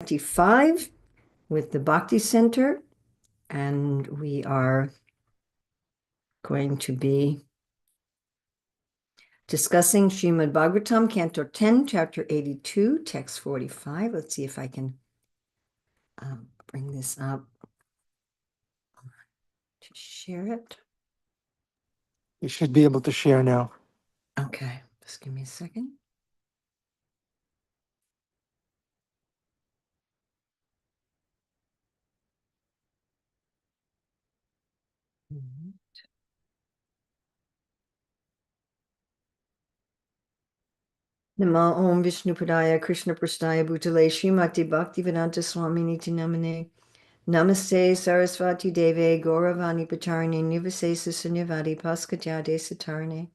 25 with the Bhakti Center, and we are going to be discussing Srimad Bhagavatam, Canto 10, Chapter 82, Text 45. Let's see if I can bring this up to share it. You should be able to share now. Okay, just give me a second. Namo Om Vishnupadaya Krishna Prasthaya Bhutale Srimati Bhaktivedanta Swami Niti Namane Namaste Sarasvati Deve Gauravani Pacharine Nivasesa Sunyavadi Paskajade Satarane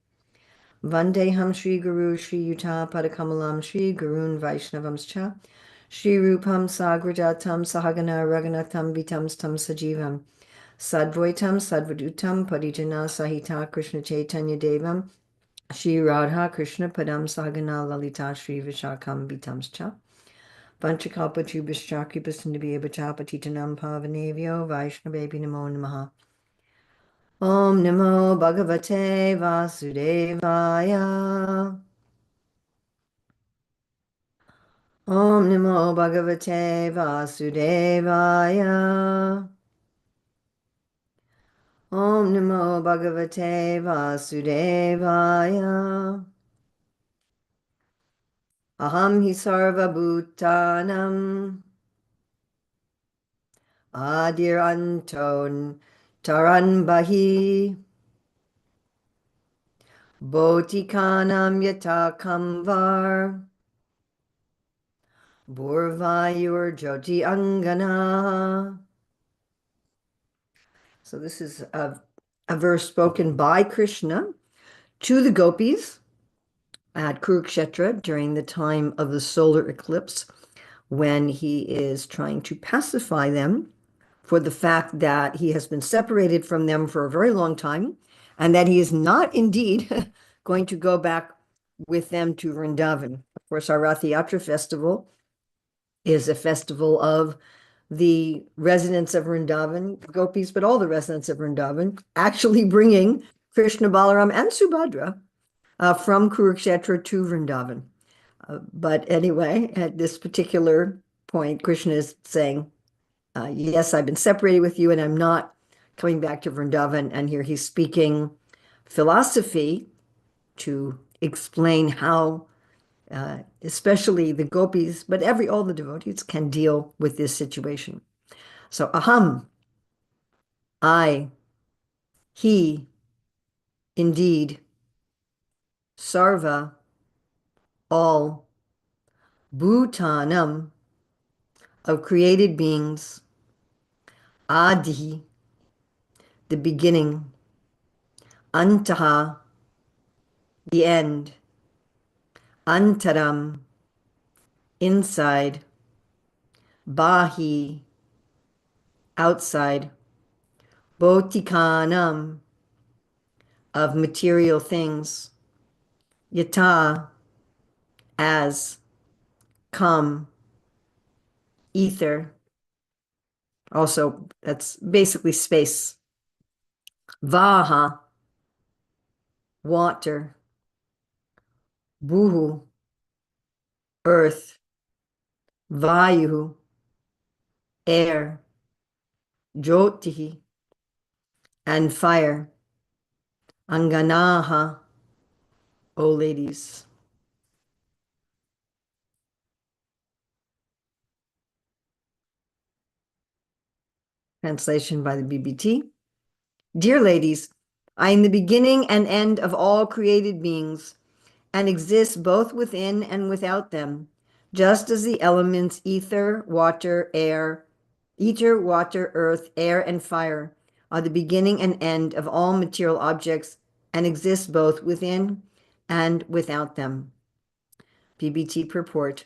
Vandeham Shri Guru Shri Yuta Padakamalam Shri Gurun Vaishnavamscha Shri Rupam Sagrajatam Sahagana Raghunatham Vitam Stam Sajivam Sadvaitam Sadvadutam Parijana Sahita Krishna Chaitanya Devam Shri Radha Krishna Padam Sahagana Lalita Shri Vishakam Vitamscha Panchakalpa Tubhishcha Kripasindabiya Patitanam Pavanevyo Vaishnavebi Namo Namaha Om Namo Bhagavate Vasudevaya Om Namo Bhagavate Vasudevaya Om Namo Bhagavate Vasudevaya Aham hi sarva bhutanam Adiranton Taranbahi Botikanam Yata Kamvar Burvayur Jyoti Angana. So this is a verse spoken by Krishna to the gopis at Kurukshetra during the time of the solar eclipse, when he is trying to pacify them for the fact that he has been separated from them for a very long time, and that he is not indeed going to go back with them to Vrindavan. Of course, our Rath Yatra festival is a festival of the residents of Vrindavan, gopis, but all the residents of Vrindavan, actually bringing Krishna, Balaram, and Subhadra from Kurukshetra to Vrindavan. But anyway, at this particular point, Krishna is saying, yes, I've been separated with you and I'm not coming back to Vrindavan. And here he's speaking philosophy to explain how especially the gopis, but all the devotees can deal with this situation. So aham, I, he, indeed, sarva, all, bhutanam, of created beings, adi, the beginning, antaha, the end, antaram, inside, bahi, outside, botikanam, of material things, yata, as, come, ether, also that's basically space, vaha, water, buhu, earth, vayu, air, jyotihi, and fire, anganaha, O ladies. Translation by the BBT. Dear ladies, I am the beginning and end of all created beings and exist both within and without them, just as the elements ether, water, earth, air, and fire are the beginning and end of all material objects and exist both within and without them. PBT purport.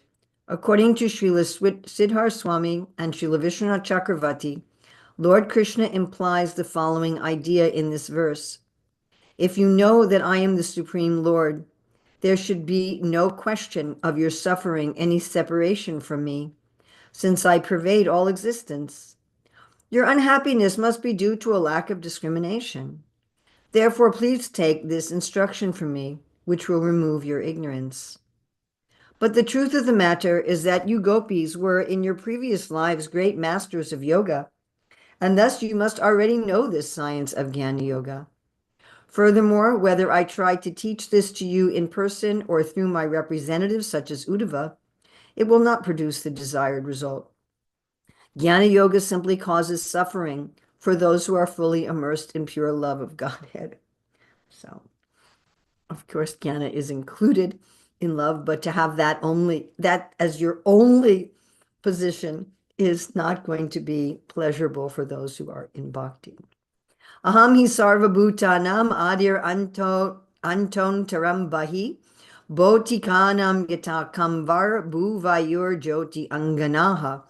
According to Srila Siddhar Swami and Srila Vishwanath Chakravarti, Lord Krishna implies the following idea in this verse. If you know that I am the Supreme Lord, there should be no question of your suffering any separation from me. since I pervade all existence. Your unhappiness must be due to a lack of discrimination. Therefore, please take this instruction from me, which will remove your ignorance. But the truth of the matter is that you gopis were in your previous lives great masters of yoga, and thus you must already know this science of Jnana Yoga. Furthermore, whether I try to teach this to you in person or through my representatives such as Uddhava, it will not produce the desired result. Jnana Yoga simply causes suffering for those who are fully immersed in pure love of Godhead. So, of course, Jnana is included in love, but to have that as your only position is not going to be pleasurable for those who are in bhakti. Aham hi sarva bhutanam adir anton taram bahi botikanam yata kamvar bhuvayur jyoti anganaha.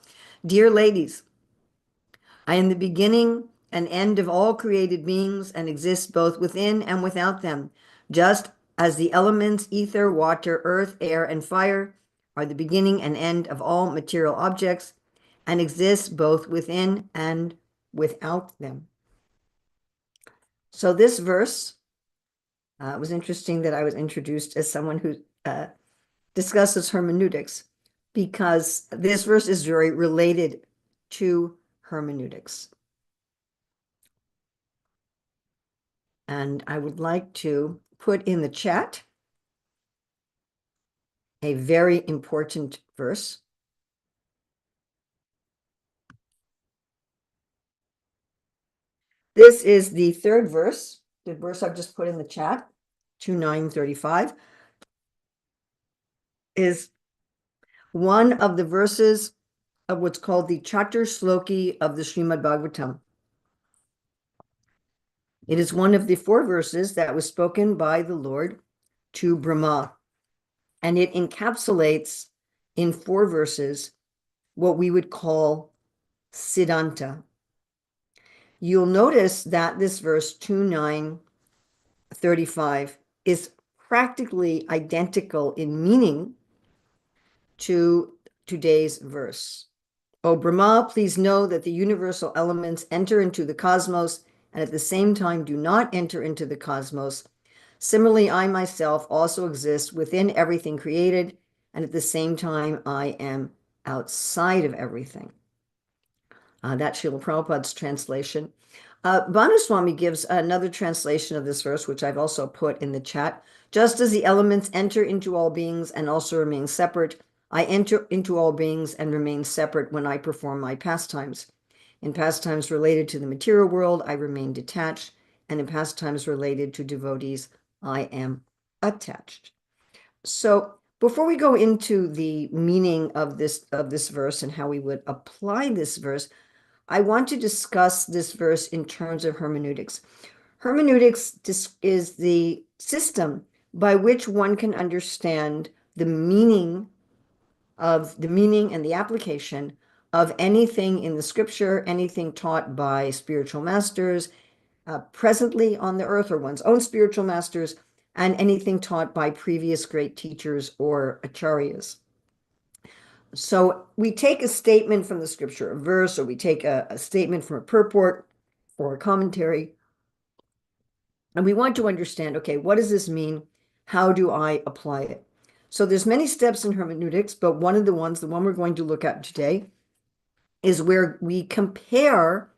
Dear ladies, I am the beginning and end of all created beings and exist both within and without them, just as the elements ether, water, earth, air, and fire are the beginning and end of all material objects and exist both within and without them. So this verse, it was interesting that I was introduced as someone who discusses hermeneutics, because this verse is very related to hermeneutics. And I would like to put in the chat a very important verse. This is the third verse, the verse I've just put in the chat, 2935, is one of the verses of what's called the Chatur Shloki of the Srimad Bhagavatam. It is one of the 4 verses that was spoken by the Lord to Brahma, and it encapsulates in 4 verses what we would call Siddhanta. You'll notice that this verse 2935 is practically identical in meaning to today's verse. O Brahma, please know that the universal elements enter into the cosmos and at the same time do not enter into the cosmos. Similarly, I myself also exist within everything created, and at the same time I am outside of everything. That's Srila Prabhupada's translation. Bhanuswami gives another translation of this verse, which I've also put in the chat. Just as the elements enter into all beings and also remain separate, I enter into all beings and remain separate when I perform my pastimes. In pastimes related to the material world, I remain detached, and in pastimes related to devotees, I am attached. So before we go into the meaning of this verse and how we would apply this verse, I want to discuss this verse in terms of hermeneutics. Hermeneutics is the system by which one can understand the meaning and the application of anything in the scripture, anything taught by spiritual masters presently on the earth or one's own spiritual masters, and anything taught by previous great teachers or acharyas. So we take a statement from the scripture, a verse, or we take a statement from a purport or a commentary, and we want to understand, okay, what does this mean? How do I apply it? So there's many steps in hermeneutics, but one of the one we're going to look at today, is where we compare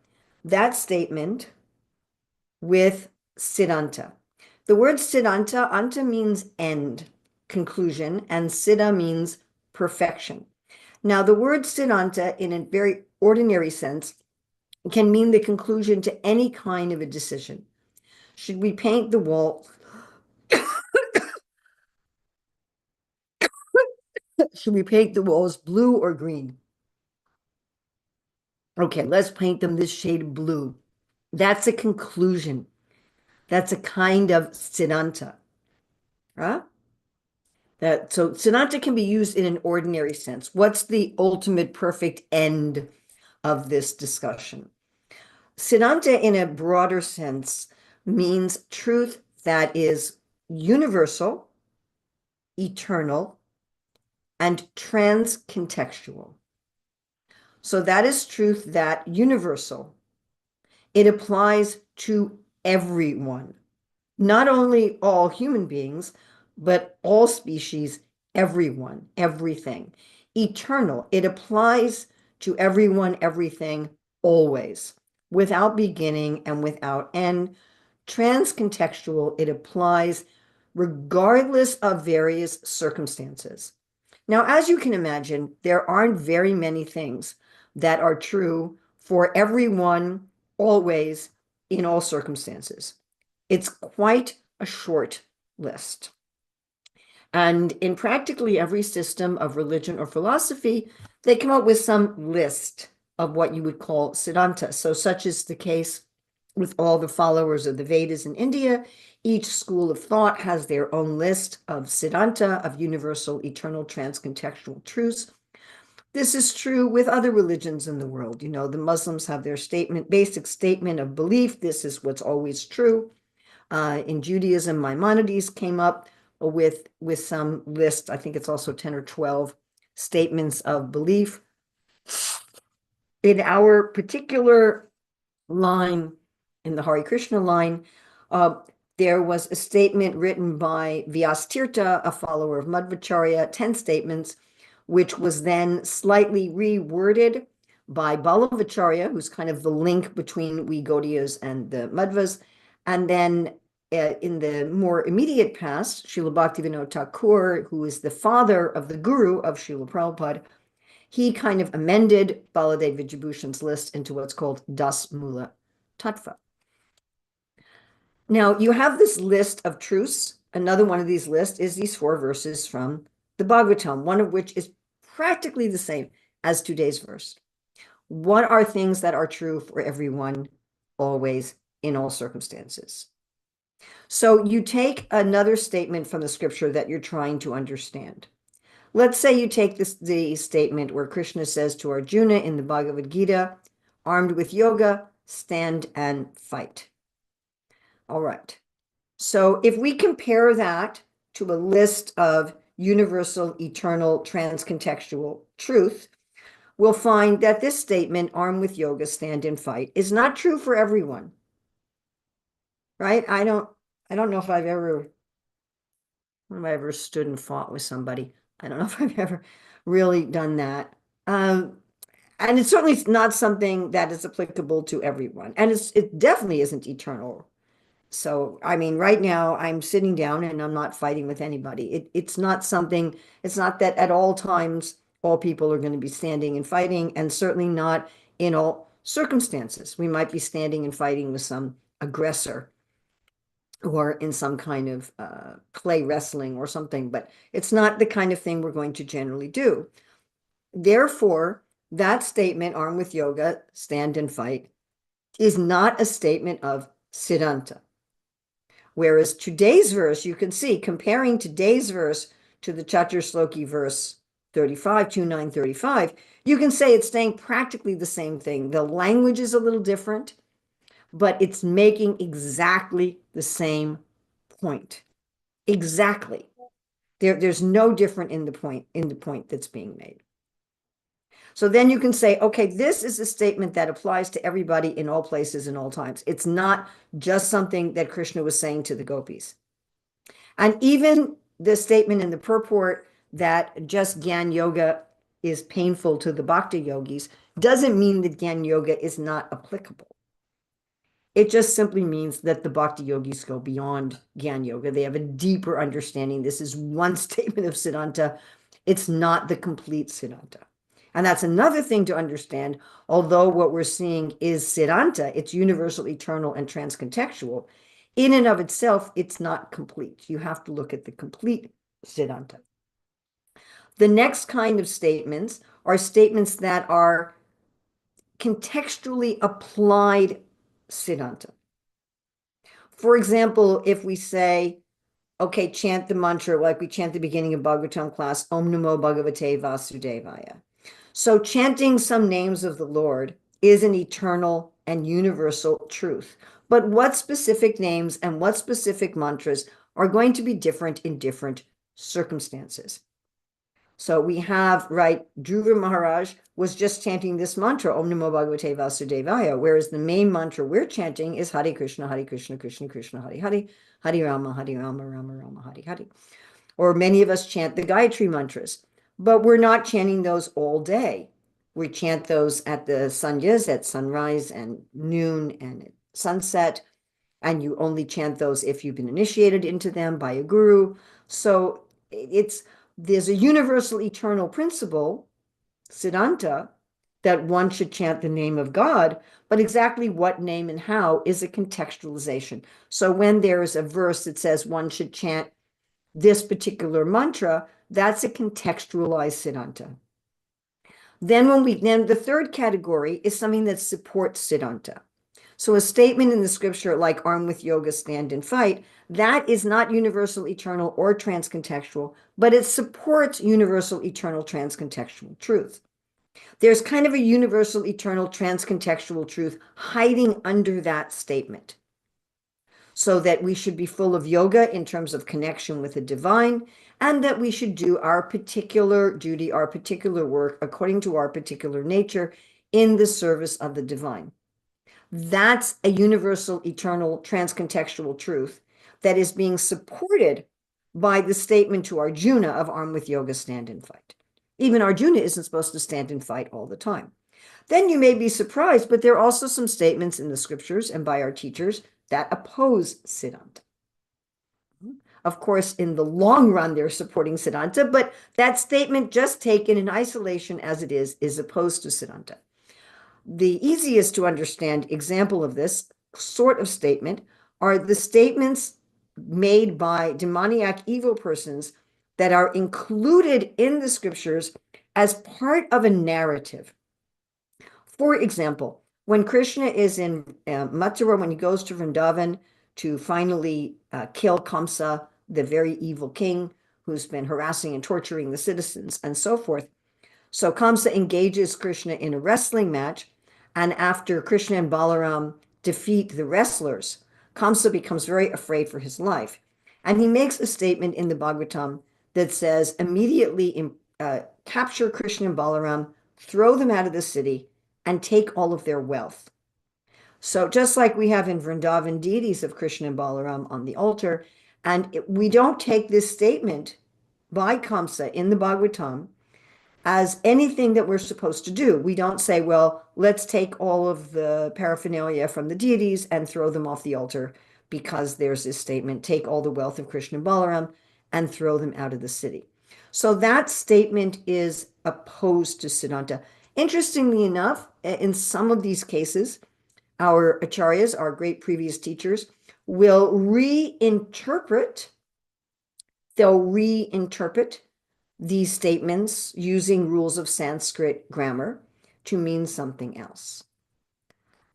that statement with Siddhanta. The word Siddhanta, anta means end, conclusion, and Siddha means perfection. Now, the word Siddhanta, in a very ordinary sense, can mean the conclusion to any kind of a decision. Should we paint the wall? Should we paint the walls blue or green? Okay, let's paint them this shade of blue. That's a conclusion. That's a kind of Siddhanta. Huh? So Siddhanta can be used in an ordinary sense. What's the ultimate perfect end of this discussion? Siddhanta, in a broader sense, means truth that is universal, eternal, and trans-contextual. So that is truth that universal. It applies to everyone, not only all human beings, but all species, everyone, everything. Eternal, it applies to everyone, everything, always, without beginning and without end. Transcontextual, it applies regardless of various circumstances. Now, as you can imagine, there aren't very many things that are true for everyone, always, in all circumstances. It's quite a short list. And in practically every system of religion or philosophy, they come up with some list of what you would call Siddhanta. So such is the case with all the followers of the Vedas in India. Each school of thought has their own list of Siddhanta, of universal, eternal, transcontextual truths. This is true with other religions in the world. You know, the Muslims have their statement, basic statement of belief. This is what's always true. In Judaism, Maimonides came up with some list. I think it's also 10 or 12 statements of belief. In our particular line, in the Hare Krishna line, there was a statement written by Vyastirtha, a follower of Madhvacharya, 10 statements, which was then slightly reworded by Ballavacharya, who's kind of the link between we Gaudiyas and the Madhvas. And then in the more immediate past, Srila Bhaktivinoda Thakur, who is the father of the guru of Srila Prabhupada, he kind of amended Baladev Vijayabhushan's list into what's called Das Mula Tattva. Now, you have this list of truths. Another one of these lists is these 4 verses from the Bhagavatam, one of which is practically the same as today's verse. What are things that are true for everyone, always, in all circumstances? So you take another statement from the scripture that you're trying to understand. Let's say you take the statement where Krishna says to Arjuna in the Bhagavad Gita, armed with yoga, stand and fight. All right. So if we compare that to a list of universal, eternal, transcontextual truth, we'll find that this statement, armed with yoga, stand and fight, is not true for everyone. Right? I don't know if I've ever stood and fought with somebody. I don't know if I've ever really done that. And it's certainly not something that is applicable to everyone. And it definitely isn't eternal. So, I mean, right now I'm sitting down and I'm not fighting with anybody. It's not that at all times all people are going to be standing and fighting, and certainly not in all circumstances. We might be standing and fighting with some aggressor or in some kind of clay wrestling or something, but it's not the kind of thing we're going to generally do. Therefore, that statement, armed with yoga, stand and fight, is not a statement of Siddhanta. Whereas today's verse, you can see, comparing today's verse to the Chaturshloki verse 35, 2935, you can say it's saying practically the same thing. The language is a little different, but it's making exactly the same point. Exactly. There's no different in the point that's being made. So then you can say, okay, this is a statement that applies to everybody in all places and all times. It's not just something that Krishna was saying to the gopis. And even the statement in the purport that just Gyan Yoga is painful to the Bhakti yogis doesn't mean that Gyan Yoga is not applicable. It just simply means that the Bhakti yogis go beyond Gyan Yoga. They have a deeper understanding. This is one statement of Siddhanta. It's not the complete Siddhanta. And that's another thing to understand. Although what we're seeing is Siddhanta, it's universal, eternal, and transcontextual. In and of itself, it's not complete. You have to look at the complete Siddhanta. The next kind of statements are statements that are contextually applied Siddhanta. For example, if we say, okay, chant the mantra like we chant the beginning of Bhagavatam class, Om Namo Bhagavate Vasudevaya. So chanting some names of the Lord is an eternal and universal truth. But what specific names and what specific mantras are going to be different in different circumstances? So we have, right, Dhruva Maharaj was just chanting this mantra, Om Namo Bhagavate Vasudevaya, whereas the main mantra we're chanting is Hare Krishna, Krishna Krishna, Hare Hare, Hare Rama, Rama Rama, Hare Hare. Or many of us chant the Gayatri mantras, but we're not chanting those all day. We chant those at the sandhyas, at sunrise and noon and at sunset, and you only chant those if you've been initiated into them by a guru. So there's a universal eternal principle, Siddhanta, that one should chant the name of God, but exactly what name and how is a contextualization. So when there is a verse that says one should chant this particular mantra, that's a contextualized Siddhanta. Then the third category is something that supports Siddhanta. So a statement in the scripture like arm with yoga, stand and fight, that is not universal, eternal, or transcontextual, but it supports universal, eternal, transcontextual truth. There's kind of a universal, eternal, transcontextual truth hiding under that statement. So that we should be full of yoga in terms of connection with the divine, and that we should do our particular duty, our particular work, according to our particular nature in the service of the divine. That's a universal, eternal, transcontextual truth that is being supported by the statement to Arjuna of arm with yoga, stand and fight. Even Arjuna isn't supposed to stand and fight all the time. Then you may be surprised, but there are also some statements in the scriptures and by our teachers that oppose Siddhanta. Of course, in the long run, they're supporting Siddhanta, but that statement just taken in isolation as it is opposed to Siddhanta. The easiest to understand example of this sort of statement are the statements made by demoniac evil persons that are included in the scriptures as part of a narrative. For example, when Krishna is in Mathura, when he goes to Vrindavan to finally kill Kamsa, the very evil king who's been harassing and torturing the citizens and so forth. So Kamsa engages Krishna in a wrestling match, and after Krishna and Balaram defeat the wrestlers, Kamsa becomes very afraid for his life. And he makes a statement in the Bhagavatam that says, immediately capture Krishna and Balaram, throw them out of the city, and take all of their wealth. So just like we have in Vrindavan deities of Krishna and Balaram on the altar, and we don't take this statement by Kamsa in the Bhagavatam as anything that we're supposed to do. We don't say, well, let's take all of the paraphernalia from the deities and throw them off the altar because there's this statement, take all the wealth of Krishna and Balaram and throw them out of the city. So that statement is opposed to Siddhanta. Interestingly enough, in some of these cases, our acharyas, our great previous teachers, will they'll reinterpret these statements using rules of Sanskrit grammar to mean something else.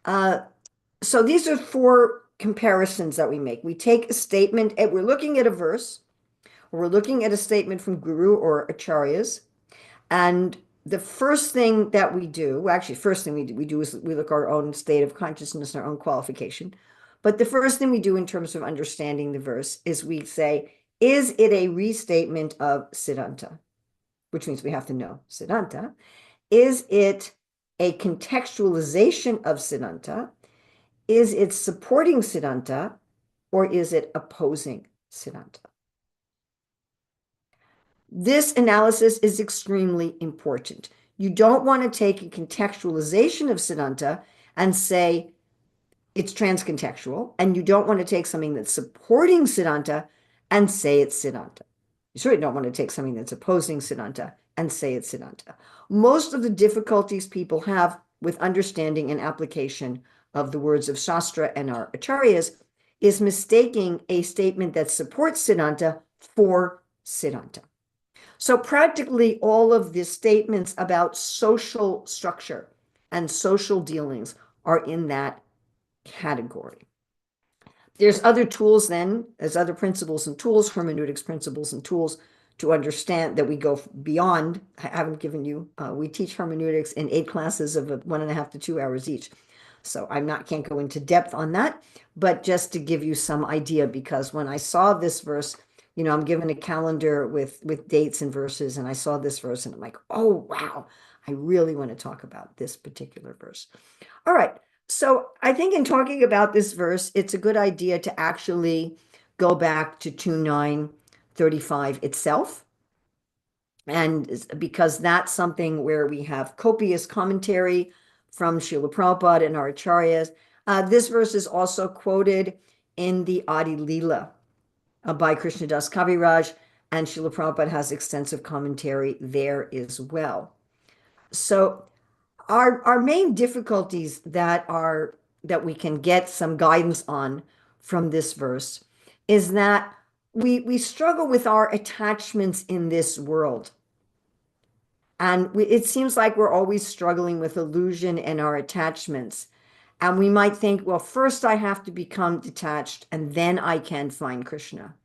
So these are four comparisons that we make. We take a statement, and we're looking at a verse, or we're looking at a statement from Guru or Acharyas, and the first thing that we do, well, actually, first thing we do is we look at our own state of consciousness and our own qualification. But the first thing we do in terms of understanding the verse is we say, is it a restatement of Siddhanta? Which means we have to know Siddhanta. Is it a contextualization of Siddhanta? Is it supporting Siddhanta? Or is it opposing Siddhanta? This analysis is extremely important. You don't want to take a contextualization of Siddhanta and say it's transcontextual, and you don't want to take something that's supporting Siddhanta and say it's Siddhanta. You certainly don't want to take something that's opposing Siddhanta and say it's Siddhanta. Most of the difficulties people have with understanding and application of the words of Shastra and our acharyas is mistaking a statement that supports Siddhanta for Siddhanta. So practically all of the statements about social structure and social dealings are in that category. There's other tools then, there's other principles and tools, hermeneutics principles and tools to understand that we go beyond. I haven't given you, we teach hermeneutics in 8 classes of 1.5 to 2 hours each. So can't go into depth on that, but just to give you some idea, because when I saw this verse, I'm given a calendar with dates and verses, and I saw this verse, and I'm like, oh wow, I really want to talk about this particular verse. All right. So I think in talking about this verse, it's a good idea to actually go back to 2:9:35 itself. And because that's something where we have copious commentary from Srila Prabhupada and our acharyas. This verse is also quoted in the Adi Leela by Krishnadas Kaviraj, and Srila Prabhupada has extensive commentary there as well. So our main difficulties that we can get some guidance on from this verse is that we struggle with our attachments in this world. And it seems like we're always struggling with illusion and our attachments. And we might think, well, first I have to become detached and then I can find Krishna.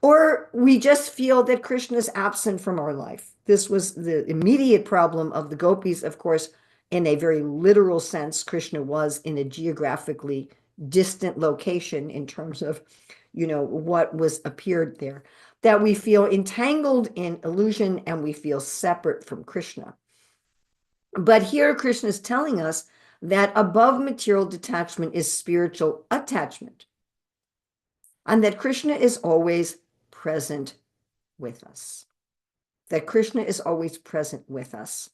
Or we just feel that Krishna is absent from our life. This was the immediate problem of the gopis. Of course, in a very literal sense, Krishna was in a geographically distant location in terms of, what was appeared there, that we feel entangled in illusion and we feel separate from Krishna. But here Krishna is telling us that above material detachment is spiritual attachment, and that Krishna is always present with us. That Krishna is always present with us.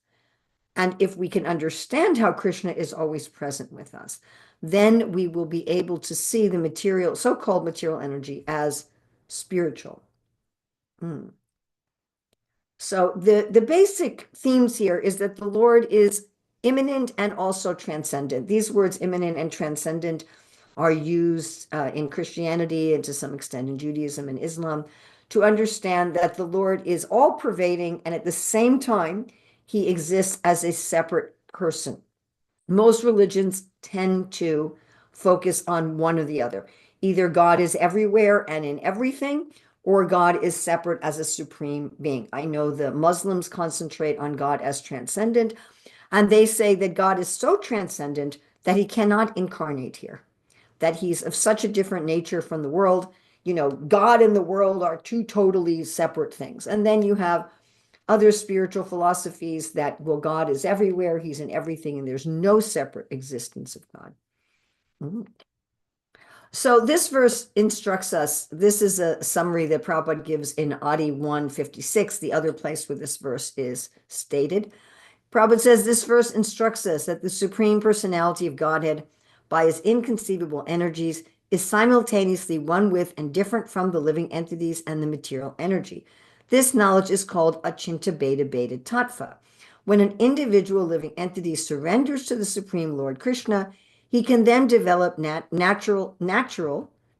And if we can understand how Krishna is always present with us, then we will be able to see the material, so-called material energy as spiritual. So the basic themes here is that the Lord is immanent and also transcendent. These words, immanent and transcendent, are used in Christianity and to some extent in Judaism and Islam to understand that the Lord is all pervading and at the same time, he exists as a separate person. Most religions tend to focus on one or the other. Either God is everywhere and in everything, or God is separate as a supreme being. I know the Muslims concentrate on God as transcendent, and they say that God is so transcendent that he cannot incarnate here, that he's of such a different nature from the world. God and the world are two totally separate things. And then you have other spiritual philosophies that, well, God is everywhere, he's in everything, and there's no separate existence of God. So this verse instructs us, this is a summary that Prabhupada gives in Adi 156, the other place where this verse is stated. Prabhupada says this verse instructs us that the Supreme Personality of Godhead, by his inconceivable energies, is simultaneously one with and different from the living entities and the material energy. This knowledge is called Achinta Beta Beta Tattva. When an individual living entity surrenders to the Supreme Lord Krishna, he can then develop natural,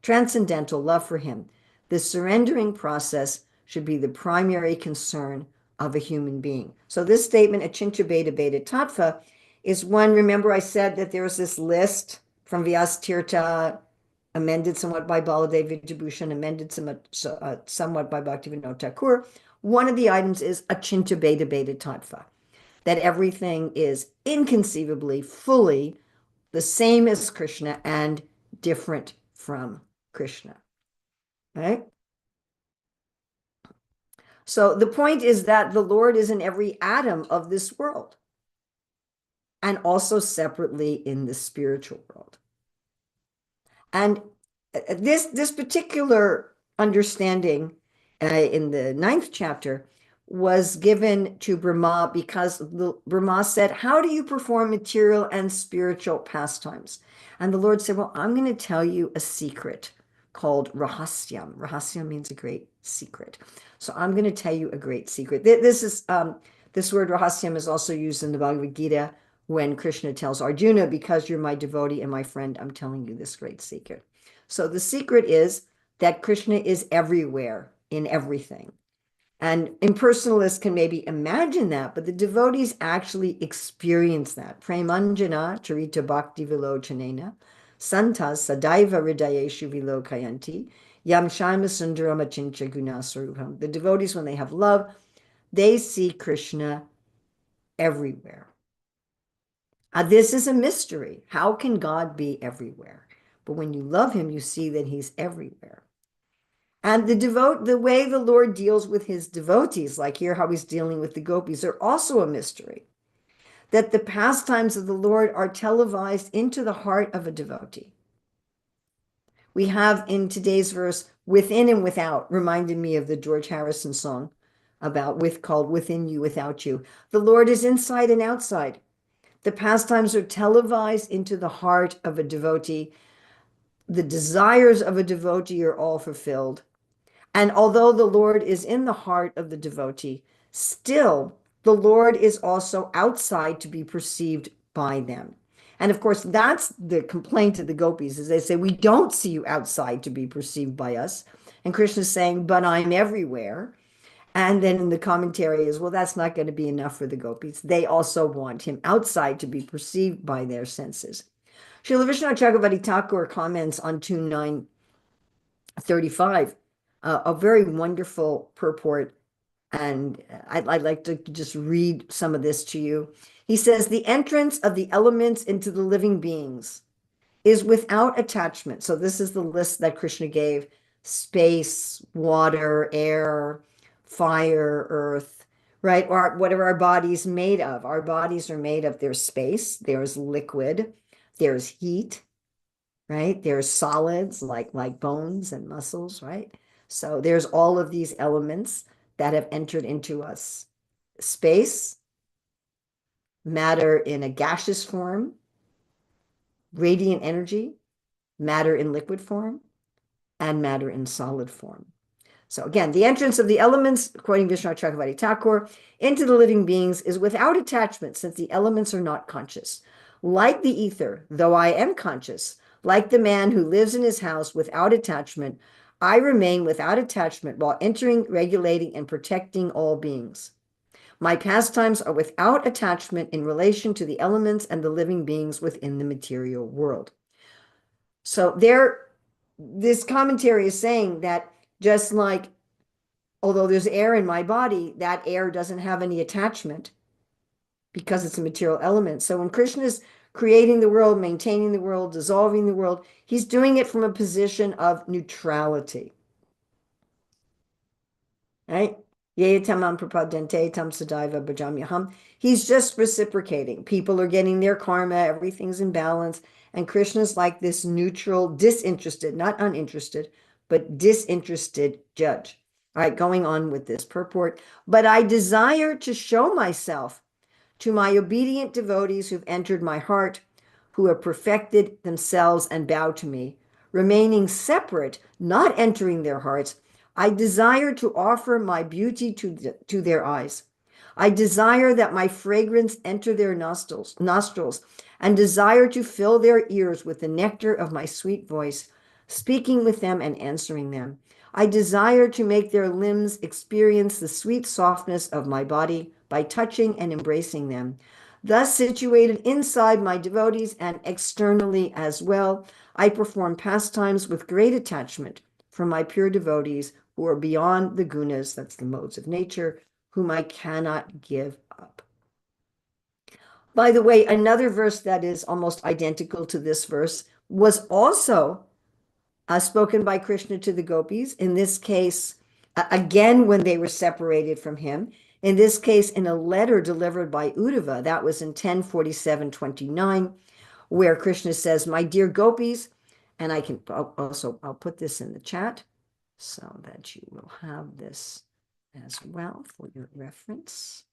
transcendental love for him. The surrendering process should be the primary concern of a human being. So this statement, Achinta Beta Beta Tattva, is one. Remember I said that there's this list from Vyastirtha, amended somewhat by Baladev Vidyabhushan, amended somewhat by Bhaktivinoda Thakur. One of the items is Achinta Beta Beta Tattva, that everything is inconceivably, fully the same as Krishna and different from Krishna. Right? So the point is that the Lord is in every atom of this world and also separately in the spiritual world. And this particular understanding in the 9th chapter was given to Brahma because Brahma said, how do you perform material and spiritual pastimes? And the Lord said, well, I'm going to tell you a secret called Rahasyam. Rahasyam means a great secret. So I'm going to tell you a great secret. This word Rahasyam is also used in the Bhagavad Gita when Krishna tells Arjuna, because you're my devotee and my friend, I'm telling you this great secret. So the secret is that Krishna is everywhere in everything. And impersonalists can maybe imagine that, but the devotees actually experience that. Premanjana charita bhakti vilochanena, santas sadaiva hridayeshu vilokayanti, yam shaima sundaram achincha gunasarupam. The devotees, when they have love, they see Krishna everywhere. This is a mystery. How can God be everywhere? But when you love him, you see that he's everywhere. And the way the Lord deals with his devotees, like here how he's dealing with the gopis, are also a mystery. That the pastimes of the Lord are televised into the heart of a devotee. We have in today's verse, within and without, reminded me of the George Harrison song called Within You, Without You. The Lord is inside and outside. The pastimes are televised into the heart of a devotee. The desires of a devotee are all fulfilled. And although the Lord is in the heart of the devotee, still the Lord is also outside to be perceived by them. And of course, that's the complaint of the gopis, is they say, we don't see you outside to be perceived by us. And Krishna is saying, but I'm everywhere. And then in the commentary is, well, that's not going to be enough for the gopis. They also want him outside to be perceived by their senses. Srila Vishnu Chakravarti Thakur comments on tune 935, a very wonderful purport. And I'd like to just read some of this to you. He says, the entrance of the elements into the living beings is without attachment. So this is the list that Krishna gave: space, water, air, fire, earth, right? Or whatever our body's made of. Our bodies are made of, there's space, there's liquid, there's heat, right? There's solids like bones and muscles, right? So there's all of these elements that have entered into us. Space, matter in a gaseous form, radiant energy, matter in liquid form, and matter in solid form. So again, the entrance of the elements, according to Vishnu Chakravarti Thakur, into the living beings is without attachment, since the elements are not conscious. Like the ether, though I am conscious, like the man who lives in his house without attachment, I remain without attachment while entering, regulating, and protecting all beings. My pastimes are without attachment in relation to the elements and the living beings within the material world. So this commentary is saying that just like, although there's air in my body, that air doesn't have any attachment because it's a material element. So when Krishna is creating the world, maintaining the world, dissolving the world, he's doing it from a position of neutrality. Right? He's just reciprocating. People are getting their karma, everything's in balance. And Krishna's like this neutral, disinterested, not uninterested, but disinterested judge. All right, going on with this purport. But I desire to show myself to my obedient devotees who've entered my heart, who have perfected themselves and bow to me, remaining separate, not entering their hearts. I desire to offer my beauty to their eyes. I desire that my fragrance enter their nostrils, and desire to fill their ears with the nectar of my sweet voice, speaking with them and answering them. I desire to make their limbs experience the sweet softness of my body by touching and embracing them. Thus situated inside my devotees and externally as well, I perform pastimes with great attachment for my pure devotees who are beyond the gunas, that's the modes of nature, whom I cannot give up. By the way, another verse that is almost identical to this verse was also spoken by Krishna to the gopis, in this case, again, when they were separated from him, in this case, in a letter delivered by Uddhava, that was in 10:47:29, where Krishna says, my dear gopis, and I'll put this in the chat so that you will have this as well for your reference.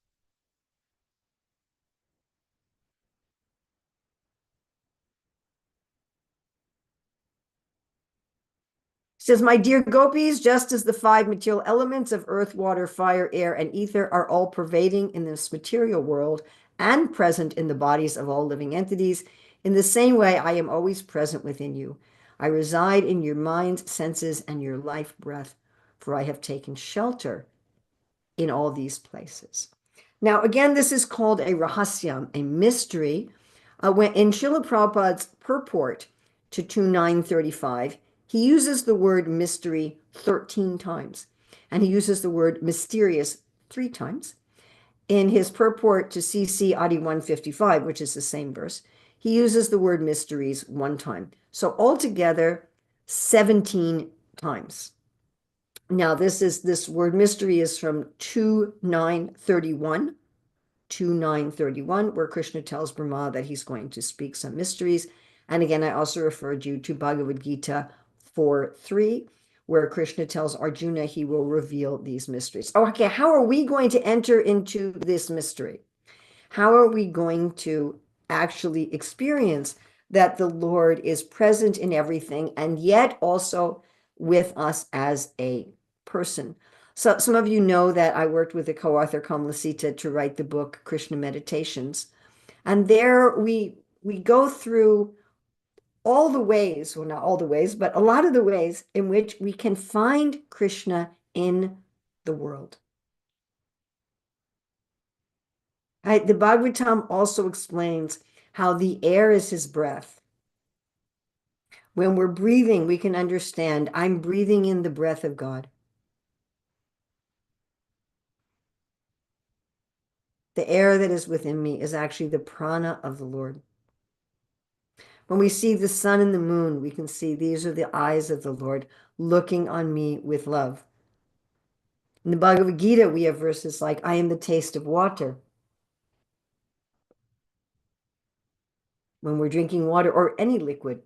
Says, my dear gopis, just as the five material elements of earth, water, fire, air, and ether are all pervading in this material world and present in the bodies of all living entities, in the same way I am always present within you. I reside in your minds, senses, and your life breath, for I have taken shelter in all these places. Now, again, this is called a rahasyam, a mystery. When in Srila Prabhupada's purport to 2935, he uses the word mystery 13 times, and he uses the word mysterious 3 times. In his purport to CC Adi 155, which is the same verse, he uses the word mysteries 1 time. So altogether, 17 times. Now, this word mystery is from 2:9:31. 2:9:31, where Krishna tells Brahma that he's going to speak some mysteries. And again, I also referred you to Bhagavad Gita 4:3, where Krishna tells Arjuna he will reveal these mysteries. Oh, okay, how are we going to enter into this mystery? How are we going to actually experience that the Lord is present in everything and yet also with us as a person? So some of you know that I worked with a co-author, Kamlasita, to write the book Krishna Meditations. And there we go through all the ways, well, not all the ways, but a lot of the ways in which we can find Krishna in the world. Right? The Bhagavatam also explains how the air is his breath. When we're breathing, we can understand I'm breathing in the breath of God. The air that is within me is actually the prana of the Lord. When we see the sun and the moon, we can see these are the eyes of the Lord looking on me with love. In the Bhagavad Gita, we have verses like, I am the taste of water. When we're drinking water or any liquid,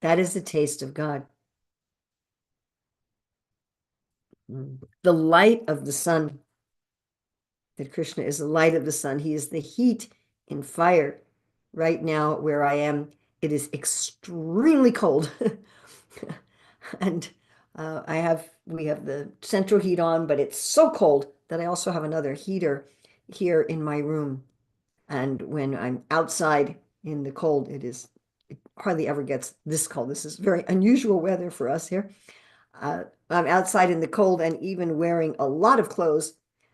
that is the taste of God. The light of the sun, that Krishna is the light of the sun. He is the heat in fire. Right now, where I am, it is extremely cold. And we have the central heat on, but it's so cold that I also have another heater here in my room. And when I'm outside in the cold, it hardly ever gets this cold. This is very unusual weather for us here. I'm outside in the cold and even wearing a lot of clothes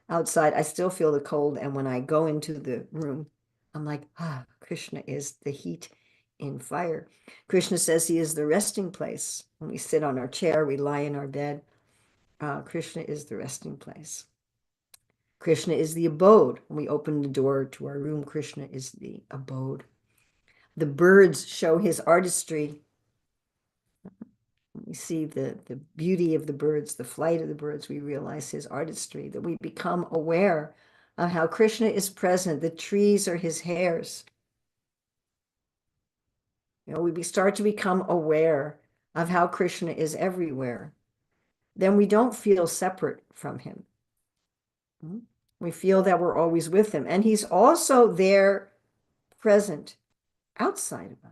outside, I still feel the cold. And when I go into the room, I'm like, Krishna is the heat in fire. Krishna says he is the resting place. When we sit on our chair, we lie in our bed. Krishna is the resting place. Krishna is the abode. When we open the door to our room, Krishna is the abode. The birds show his artistry. We see the beauty of the birds, the flight of the birds. We realize his artistry, that we become aware of how Krishna is present. The trees are his hairs. We start to become aware of how Krishna is everywhere. Then we don't feel separate from him. We feel that we're always with him. And he's also there, present, outside of us.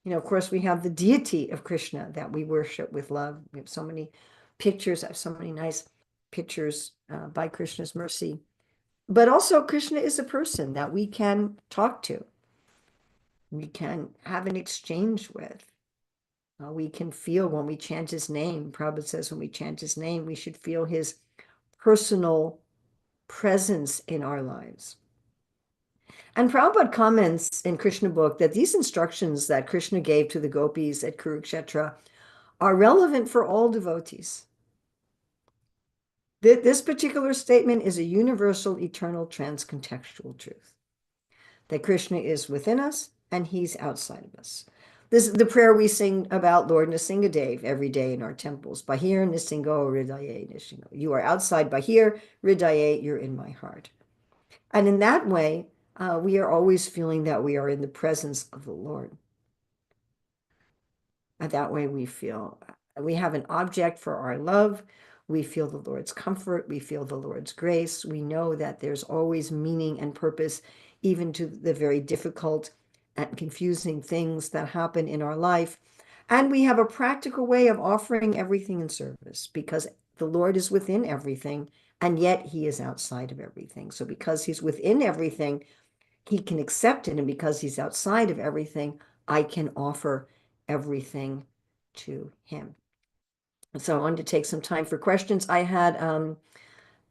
Of course, we have the deity of Krishna that we worship with love. We have so many pictures. I have so many nice pictures by Krishna's mercy. But also, Krishna is a person that we can talk to. We can have an exchange with. We can feel when we chant his name. Prabhupada says when we chant his name, we should feel his personal presence in our lives. And Prabhupada comments in Krishna book that these instructions that Krishna gave to the gopis at Kurukshetra are relevant for all devotees. This particular statement is a universal, eternal, transcontextual truth. That Krishna is within us and he's outside of us. This is the prayer we sing about Lord Nrsingadev every day in our temples. Bahir Nisingo Hridaye Nishingo. You are outside Bahir, Hridaye, you're in my heart. And in that way, we are always feeling that we are in the presence of the Lord. And that way we feel we have an object for our love. We feel the Lord's comfort. We feel the Lord's grace. We know that there's always meaning and purpose, even to the very difficult and confusing things that happen in our life. And we have a practical way of offering everything in service because the Lord is within everything, and yet he is outside of everything. So because he's within everything, he can accept it. And because he's outside of everything, I can offer everything to him. So I wanted to take some time for questions. I had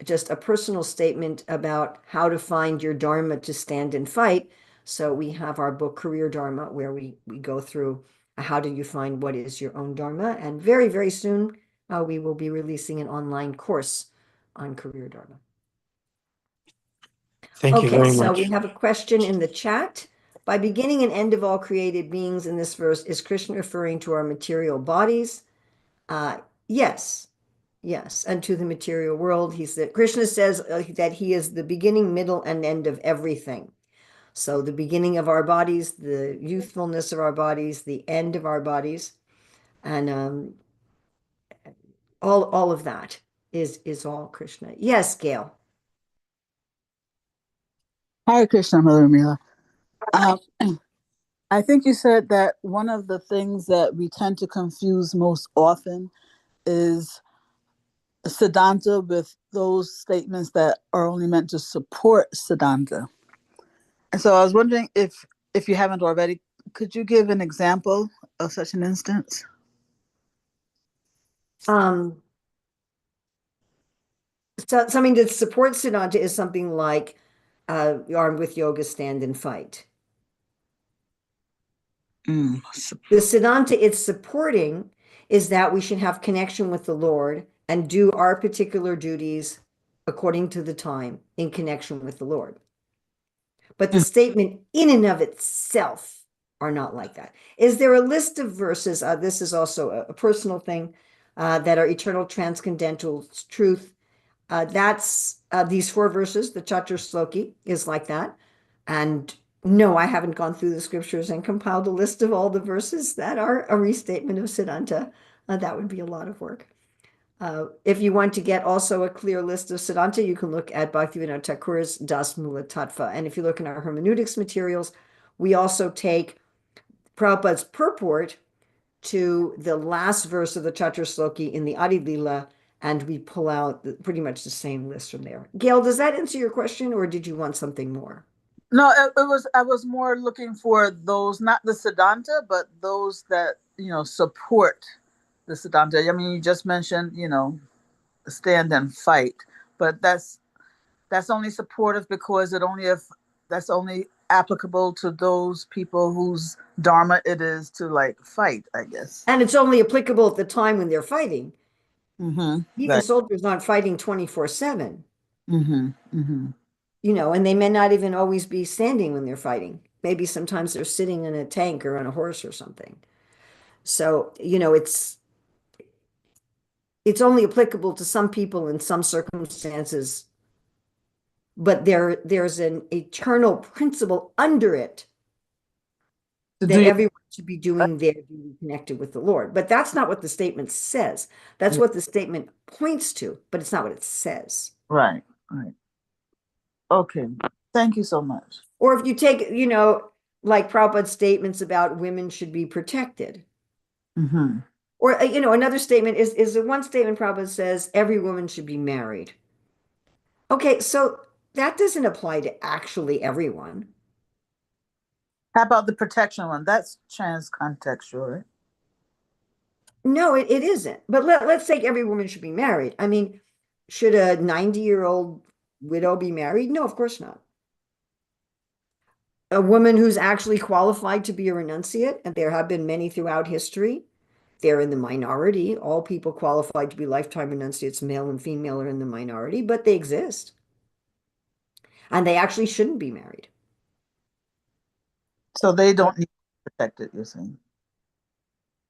just a personal statement about how to find your dharma to stand and fight. So we have our book, Career Dharma, where we go through how do you find what is your own dharma. And very, very soon, we will be releasing an online course on Career Dharma. Thank you Okay, very so much. we have a question in the chat By beginning and end of all created beings in this verse, is Krishna referring to our material bodies? Yes, yes, and to the material world. Krishna says that he is the beginning, middle, and end of everything. So the beginning of our bodies, the youthfulness of our bodies, the end of our bodies, and all of that is all Krishna. Yes, Gail. Hare Krishna, Mother Urmila. Um, I think you said that one of the things that we tend to confuse most often is Siddhanta with those statements that are only meant to support Siddhanta. And so I was wondering if you haven't already, could you give an example of such an instance? Um, so something that supports Siddhanta is something like armed with yoga, stand and fight. Mm. The Siddhanta it's supporting is that we should have connection with the Lord and do our particular duties according to the time in connection with the Lord. But the statement in and of itself are not like that. Is there a list of verses? This is also a personal thing that are eternal transcendental truth. That's these 4 verses. The Chatur is like that. And no, I haven't gone through the scriptures and compiled a list of all the verses that are a restatement of Siddhanta. That would be a lot of work. If you want to get also a clear list of Siddhanta, you can look at Bhaktivinoda Thakur's Das Mula Tattva. And if you look in our hermeneutics materials, we also take Prabhupada's purport to the last verse of the Chatur in the Adi Lila, and we pull out pretty much the same list from there. Gail, does that answer your question, or did you want something more? No, it was. I was more looking for those, not the Siddhanta, but those that support the Siddhanta. I mean, you just mentioned stand and fight, but that's only supportive because that's only applicable to those people whose dharma it is to like fight, I guess. And it's only applicable at the time when they're fighting. Mm-hmm. Even Right. soldiers aren't fighting 24/7. Mm-hmm. Mm-hmm. And they may not even always be standing when they're fighting. Maybe sometimes they're sitting in a tank or on a horse or something. So, it's only applicable to some people in some circumstances, but there's an eternal principle under it To do that your everyone should be doing their duty connected with the Lord. But that's not what the statement says. That's what the statement points to, but it's not what it says. right. Right. Okay. Thank you so much. Or if you take, like Prabhupada's statements about women should be protected. Mm-hmm. Or, another statement is the one statement Prabhupada says every woman should be married. Okay, so that doesn't apply to actually everyone. How about the protection one? That's trans-contextual, right? No, it isn't. But let's say every woman should be married. I mean, should a 90-year-old widow be married? No, of course not. A woman who's actually qualified to be a renunciate, and there have been many throughout history, they're in the minority. All people qualified to be lifetime renunciates, male and female, are in the minority, but they exist. And they actually shouldn't be married. So they don't need to be protected, you're saying?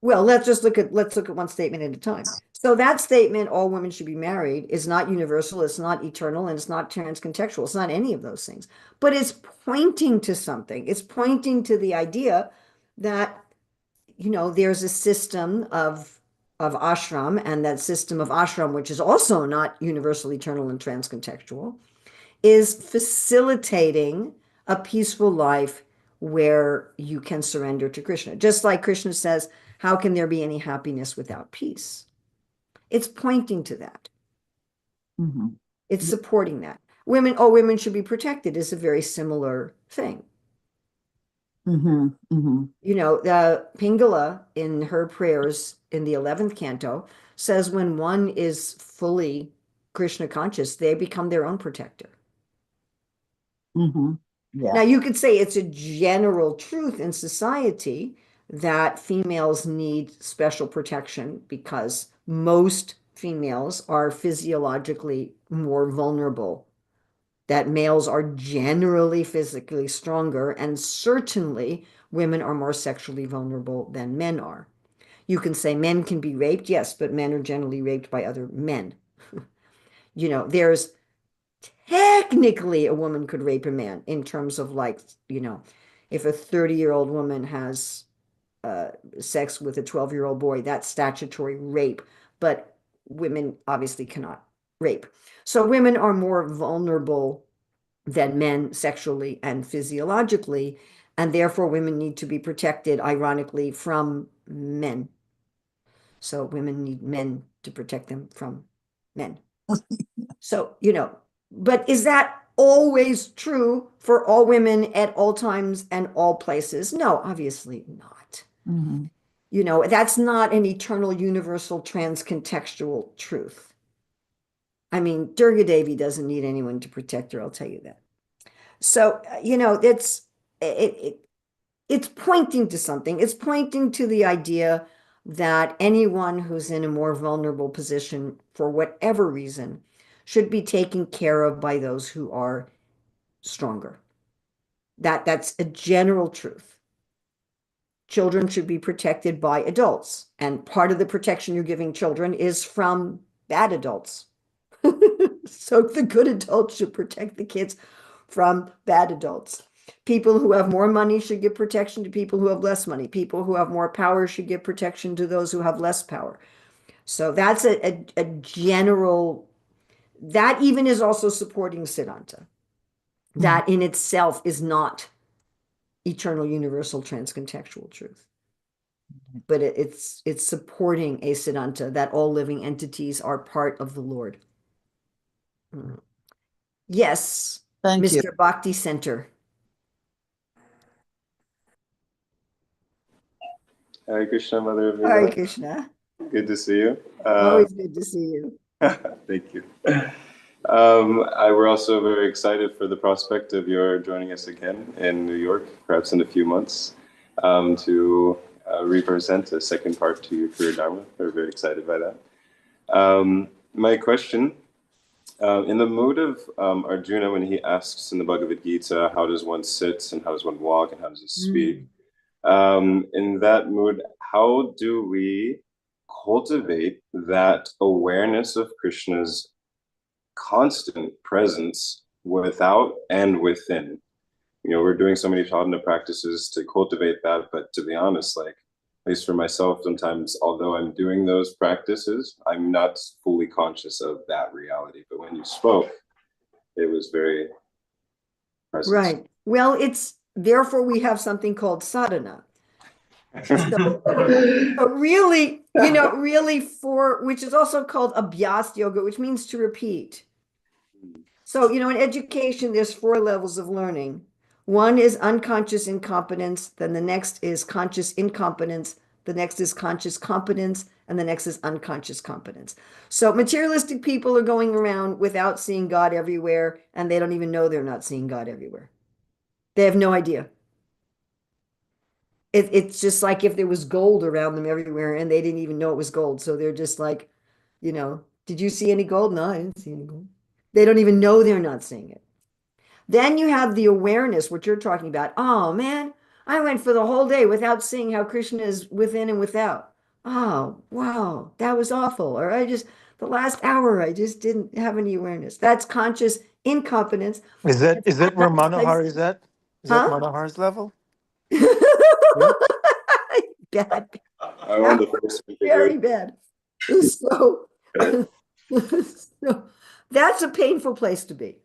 Well, let's look at one statement at a time. So that statement, all women should be married, is not universal, it's not eternal, and it's not transcontextual. It's not any of those things. But it's pointing to something. It's pointing to the idea that, there's a system of ashram, and that system of ashram, which is also not universal, eternal, and transcontextual, is facilitating a peaceful life where you can surrender to Krishna. Just like Krishna says, how can there be any happiness without peace? It's pointing to that. Mm-hmm. It's supporting that. Women should be protected is a very similar thing. Mm-hmm. Mm-hmm. Pingala in her prayers in the 11th canto says when one is fully Krishna conscious, they become their own protector. Mm-hmm. Yeah. Now, you could say it's a general truth in society that females need special protection because most females are physiologically more vulnerable that males are generally physically stronger, and certainly women are more sexually vulnerable than men are. You can say men can be raped, yes, but men are generally raped by other men. There's technically a woman could rape a man in terms of like, if a 30-year-old woman has sex with a 12-year-old boy, that's statutory rape, but women obviously cannot rape. So women are more vulnerable than men sexually and physiologically, and therefore women need to be protected, ironically, from men. So women need men to protect them from men. So, but is that always true for all women at all times and all places? No, obviously not. Mm-hmm. That's not an eternal, universal, transcontextual truth. I mean, Durga Devi doesn't need anyone to protect her, I'll tell you that. So, it's pointing to something. It's pointing to the idea that anyone who's in a more vulnerable position for whatever reason should be taken care of by those who are stronger. That's a general truth. Children should be protected by adults, and part of the protection you're giving children is from bad adults. So the good adults should protect the kids from bad adults. People who have more money should give protection to people who have less money. People who have more power should give protection to those who have less power. So that's a general, that even is also supporting Siddhanta. That in itself is not eternal, universal, transcontextual truth. But it's supporting a Siddhanta that all living entities are part of the Lord. Yes, Thank you. Mr. Bhakti Center. Hare Krishna, Mother Hare Urmila. Krishna. Good to see you. Always good to see you. Thank you. We're also very excited for the prospect of your joining us again in New York, perhaps in a few months, to represent a second part to your career Dharma. We're very excited by that. My question, in the mood of Arjuna, when he asks in the Bhagavad Gita, how does one sit and how does one walk and how does he speak? In that mood, how do we cultivate that awareness of Krishna's constant presence without and within? We're doing so many sadhana practices to cultivate that, but to be honest, like, at least for myself, sometimes, although I'm doing those practices, I'm not fully conscious of that reality. But when you spoke, it was very present. Right. Well, therefore we have something called sadhana. So really, which is also called abhyas yoga, which means to repeat. So, in education, there's 4 levels of learning. One is unconscious incompetence, then the next is conscious incompetence, the next is conscious competence, and the next is unconscious competence. So materialistic people are going around without seeing God everywhere, and they don't even know they're not seeing God everywhere. They have no idea. It's just like if there was gold around them everywhere and they didn't even know it was gold. So they're just like, did you see any gold? No, I didn't see any gold. They don't even know they're not seeing it. Then you have the awareness, what you're talking about. Oh man, I went for the whole day without seeing how Krishna is within and without. Oh, wow, that was awful. Or the last hour, I just didn't have any awareness. That's conscious incompetence. Is that where Manohar is at? Is that Huh? Manohar's level? Bad. I want the first one to Very do bad. So, so that's a painful place to be,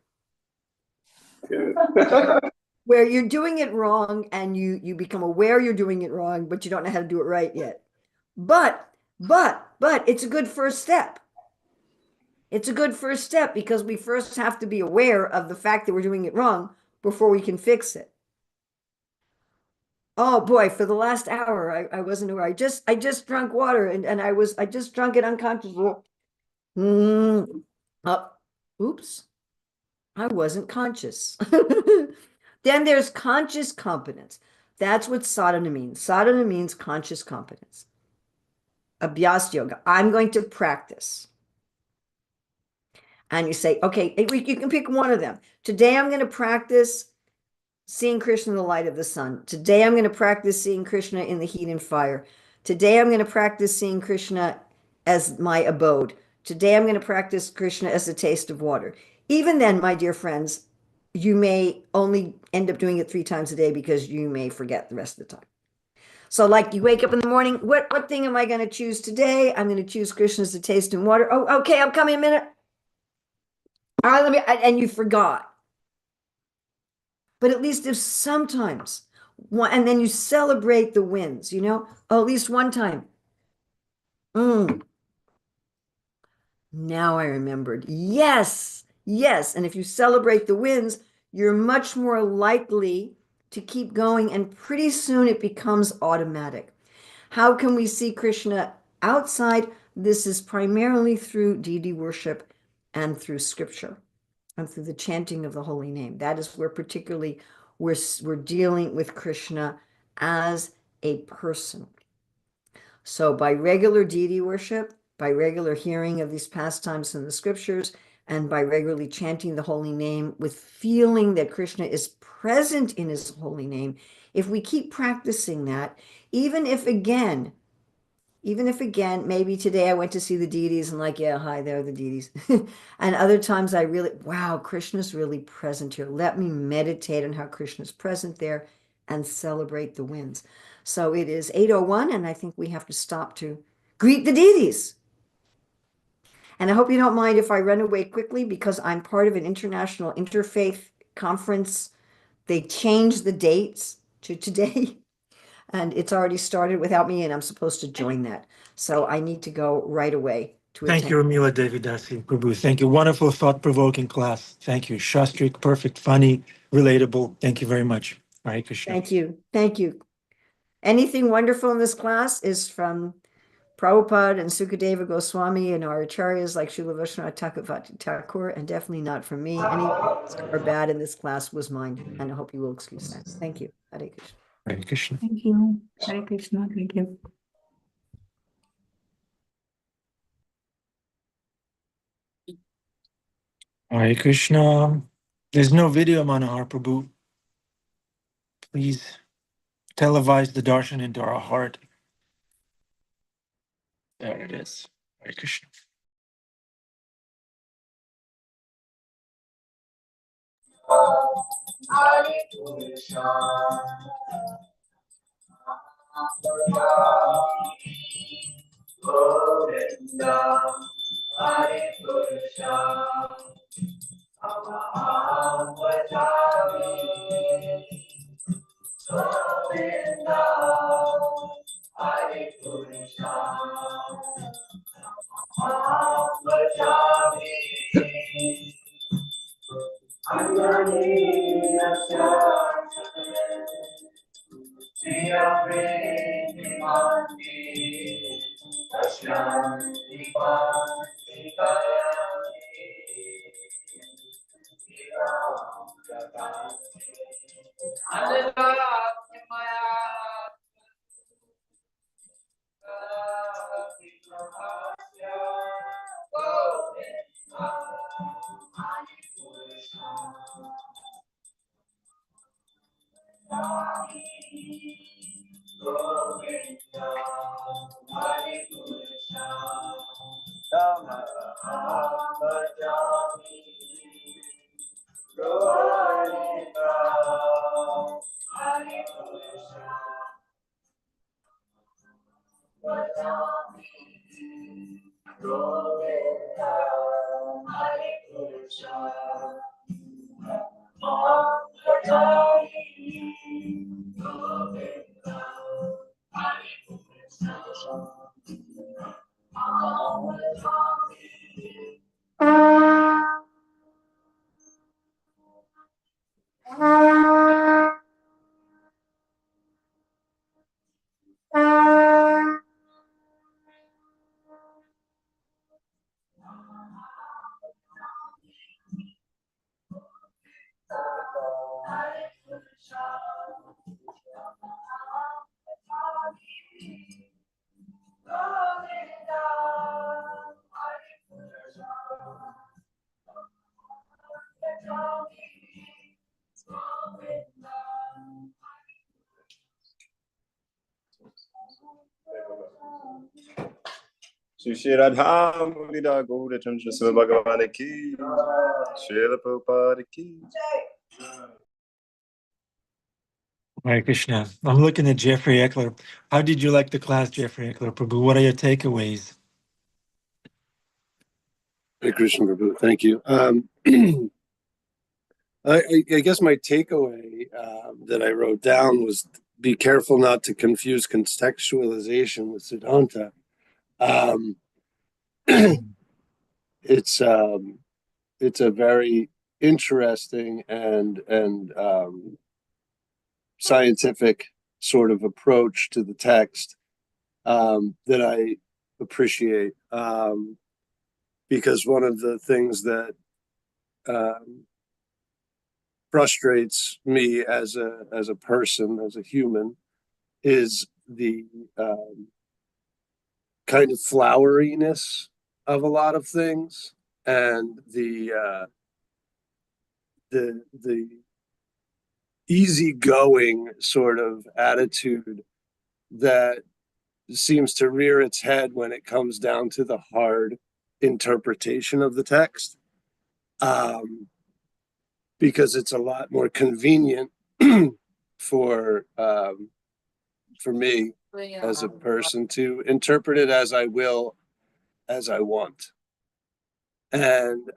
it. where you're doing it wrong and you become aware you're doing it wrong, but you don't know how to do it right yet. But it's a good first step. It's a good first step because we first have to be aware of the fact that we're doing it wrong before we can fix it. Oh boy, for the last hour, I wasn't aware. I just drank water and I just drank it unconsciously. Oops, I wasn't conscious. Then there's conscious competence. That's what sadhana means. Sadhana means conscious competence. Abhyas yoga. I'm going to practice. And you say, okay, you can pick one of them. Today I'm going to practice seeing Krishna in the light of the sun. Today I'm going to practice seeing Krishna in the heat and fire. Today I'm going to practice seeing Krishna as my abode. Today I'm going to practice Krishna as the taste of water. Even then, my dear friends, you may only end up doing it 3 times a day because you may forget the rest of the time. So like you wake up in the morning, what thing am I going to choose today? I'm going to choose Krishna as the taste and water. Oh, okay, I'm coming in a minute. All right, and you forgot. But at least if sometimes one, and then you celebrate the wins, oh, at least one time. Now I remembered. Yes, yes. And if you celebrate the wins, you're much more likely to keep going, and pretty soon it becomes automatic. How can we see Krishna outside? This is primarily through deity worship and through scripture and through the chanting of the holy name. That is where particularly we're dealing with Krishna as a person. So by regular deity worship, by regular hearing of these pastimes in the scriptures, and by regularly chanting the holy name with feeling that Krishna is present in his holy name, if we keep practicing that, even if again, maybe today I went to see the deities and like, yeah, hi, there are the deities. And other times I really, wow, Krishna's really present here. Let me meditate on how Krishna's present there and celebrate the wins. So it is 8:01, and I think we have to stop to greet the deities. And I hope you don't mind if I run away quickly because I'm part of an international interfaith conference. They changed the dates to today. And it's already started without me, and I'm supposed to join that. So I need to go right away to Thank you, attend. Urmila Devidasi Prabhu. Thank you. Wonderful, thought-provoking class. Thank you. Shastrik, perfect, funny, relatable. Thank you very much. Hare Krishna. Thank you. Thank you. Anything wonderful in this class is from Prabhupada and Sukadeva Goswami and our acharyas like Srila Vaishnava Thakur, and definitely not from me. Any or bad in this class was mine, and I hope you will excuse that. Thank you. Hare Krishna. Hare Krishna. Thank you. Hare Krishna. Thank you. Hare Krishna. There's no video, Manohar Prabhu. Please televise the darshan into our heart. There it is. Hare Krishna. Shri Radha Murida Gaura Chandra Sima Bhagavan Ki, Srila Prabhupada Ki. Hare Krishna. I'm looking at Jeffrey Eckler. How did you like the class, Jeffrey Eckler Prabhu? What are your takeaways? Hare Krishna, Prabhu. Thank you. I guess my takeaway that I wrote down was be careful not to confuse contextualization with Siddhanta. It's a very interesting and scientific sort of approach to the text that I appreciate, because one of the things that frustrates me as a person, as a human, is the kind of floweriness of a lot of things, and the easygoing sort of attitude that seems to rear its head when it comes down to the hard interpretation of the text, because it's a lot more convenient for me as a person to interpret it as I will, as I want. And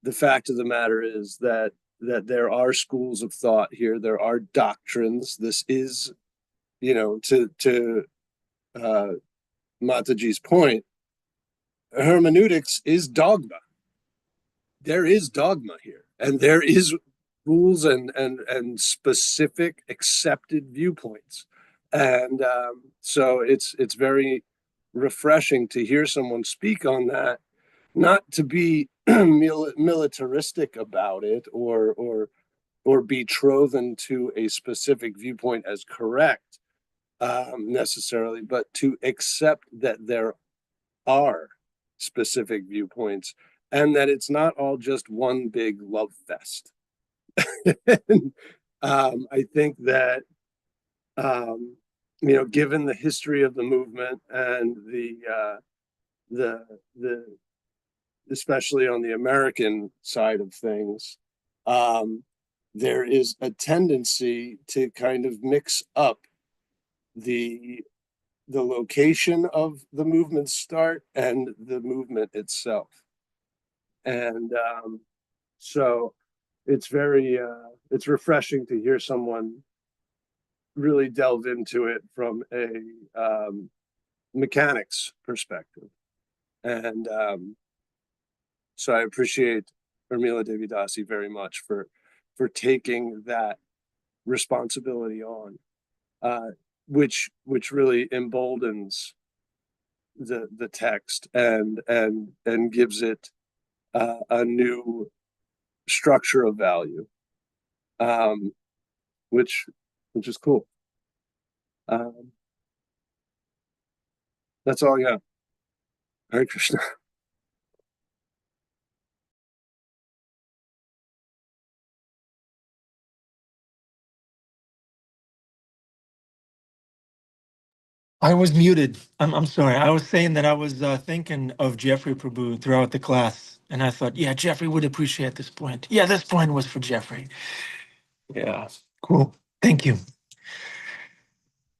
the fact of the matter is that there are schools of thought here. There are doctrines. This is, to Mataji's point, hermeneutics is dogma. There is dogma here, and there is rules and specific accepted viewpoints. And so it's very refreshing to hear someone speak on that, not to be militaristic about it or betrothing to a specific viewpoint as correct, necessarily, but to accept that there are specific viewpoints and that it's not all just one big love fest. I think that given the history of the movement and the especially on the American side of things, there is a tendency to kind of mix up the location of the movement's start and the movement itself. And so it's very it's refreshing to hear someone really delve into it from a mechanics perspective. And so I appreciate Urmila Devidasi very much for taking that responsibility on, which really emboldens the text and gives it a new structure of value, which is cool. That's all I got. Hare Krishna. I was muted. I'm sorry. I was saying that I was thinking of Jeffrey Prabhu throughout the class. And I thought, yeah, Jeffrey would appreciate this point. Yeah, this point was for Jeffrey. Yeah, cool. Thank you.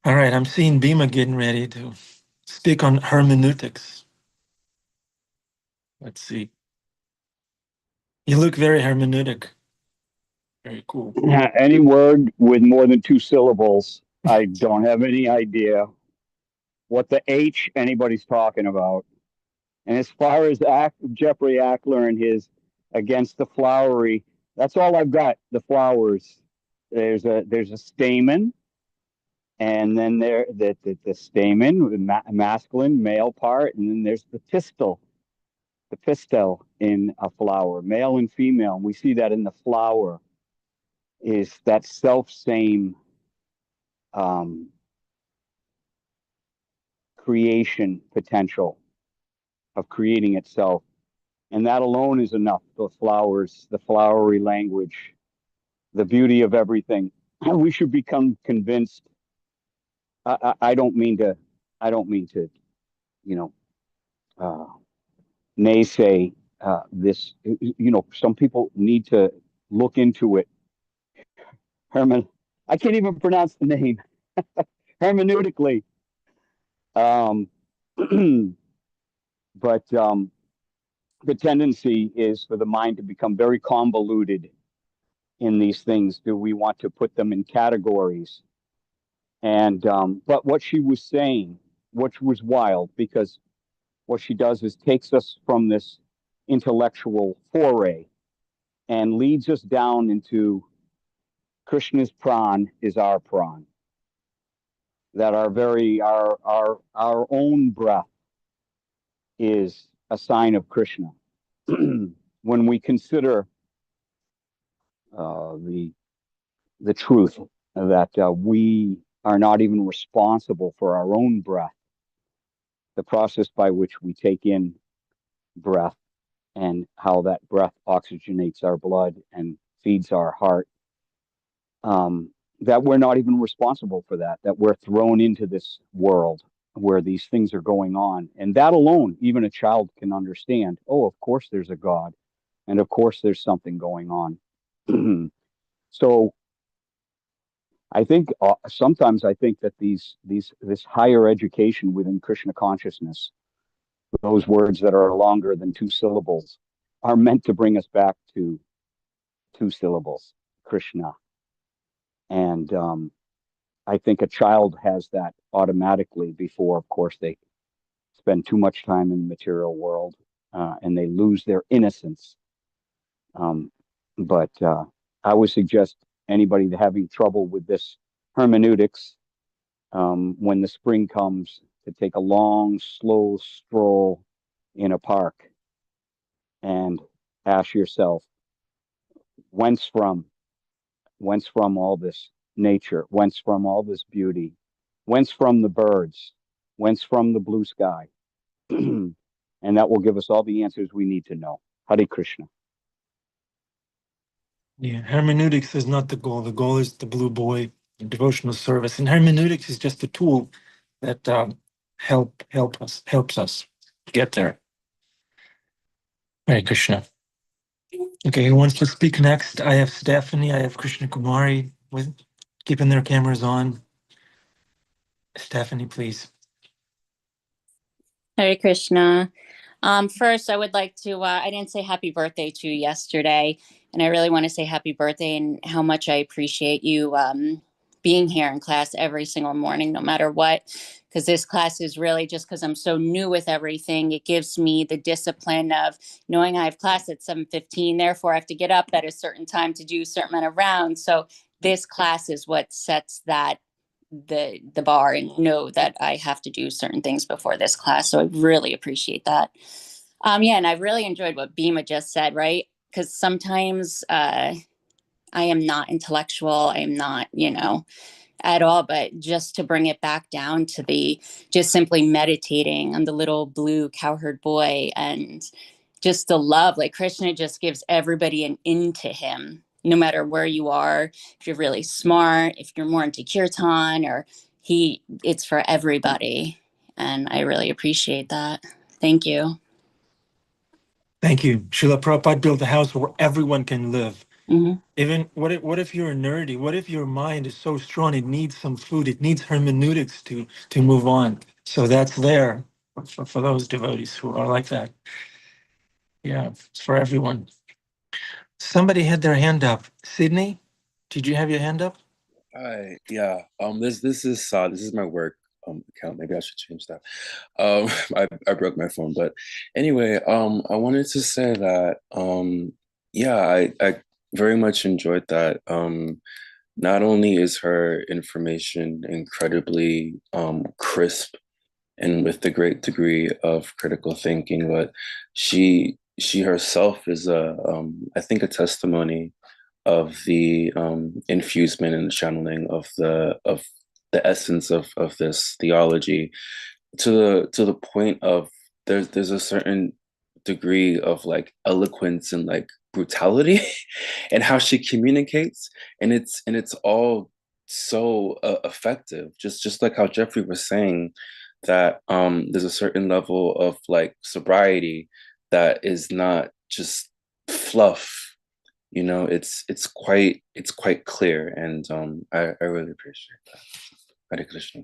All right, I'm seeing Bhima getting ready to speak on hermeneutics. Let's see. You look very hermeneutic. Very cool. Any word with more than 2 syllables, I don't have any idea what the H anybody's talking about. And as far as Jeffrey Ackler and his against the flowery, that's all I've got. The flowers. There's a stamen, and then there the stamen, masculine male part, and then there's the pistil in a flower, male and female. And we see that in the flower is that self-same creation potential of creating itself. And that alone is enough. The flowers, the flowery language, the beauty of everything. We should become convinced. I don't mean to you know, naysay this. Some people need to look into it. I can't even pronounce the name. Hermeneutically. Um, but the tendency is for the mind to become very convoluted in these things. Do we want to put them in categories? And but what she was saying, which was wild, because what she does is takes us from this intellectual foray and leads us down into Krishna's pran is our pran. That our own breath is a sign of Krishna. When we consider the truth that we are not even responsible for our own breath, the process by which we take in breath and how that breath oxygenates our blood and feeds our heart, that we're not even responsible for that, that we're thrown into this world where these things are going on. And that alone, even a child can understand, oh, of course there's a God. And of course there's something going on. So I think sometimes I think that this higher education within Krishna consciousness, those words that are longer than two syllables, are meant to bring us back to two syllables, Krishna. And I think a child has that automatically before, of course, they spend too much time in the material world and they lose their innocence. But I would suggest anybody having trouble with this hermeneutics, when the spring comes, to take a long, slow stroll in a park and ask yourself, whence from? Whence from all this nature? Whence from all this beauty? Whence from the birds? Whence from the blue sky? And that will give us all the answers we need to know. Hare Krishna. Yeah, hermeneutics is not the goal. The goal is the blue boy, devotional service, and hermeneutics is just a tool that helps us get there. Hare Krishna. Okay, who wants to speak next? I have Stephanie. I have Krishna Kumari with keeping their cameras on. Stephanie, please. Hare Krishna. First, I would like to, I didn't say happy birthday to you yesterday, and I really want to say happy birthday and how much I appreciate you being here in class every single morning, no matter what, because this class is really just because I'm so new with everything. It gives me the discipline of knowing I have class at 7:15, therefore I have to get up at a certain time to do a certain amount of rounds. So this class is what sets the bar and know that I have to do certain things before this class. So I really appreciate that. Yeah, and I really enjoyed what Bhima just said, right? Because sometimes I am not intellectual. I am not, at all, but just to bring it back down to the just simply meditating on the little blue cowherd boy and just the love, like Krishna just gives everybody an into him, no matter where you are. If you're really smart, if you're more into kirtan, or it's for everybody. And I really appreciate that. Thank you. Thank you. Srila Prabhupada built a house where everyone can live. Mm-hmm. Even what if you're nerdy? What if your mind is so strong it needs some food? It needs hermeneutics to move on. So that's there for those devotees who are like that. Yeah, it's for everyone. Somebody had their hand up. Sydney, did you have your hand up? Hi, yeah. This is my work account. Maybe I should change that. I broke my phone, but anyway, I wanted to say that yeah, I very much enjoyed that. Not only is her information incredibly crisp and with a great degree of critical thinking, but she herself is I think a testimony of the infusement and channeling of the essence of this theology to the point of there's a certain degree of like eloquence and like brutality and how she communicates, and it's all so effective, just like how Jeffrey was saying, that there's a certain level of like sobriety that is not just fluff. You know, it's quite clear, and I really appreciate that. Hare Krishna.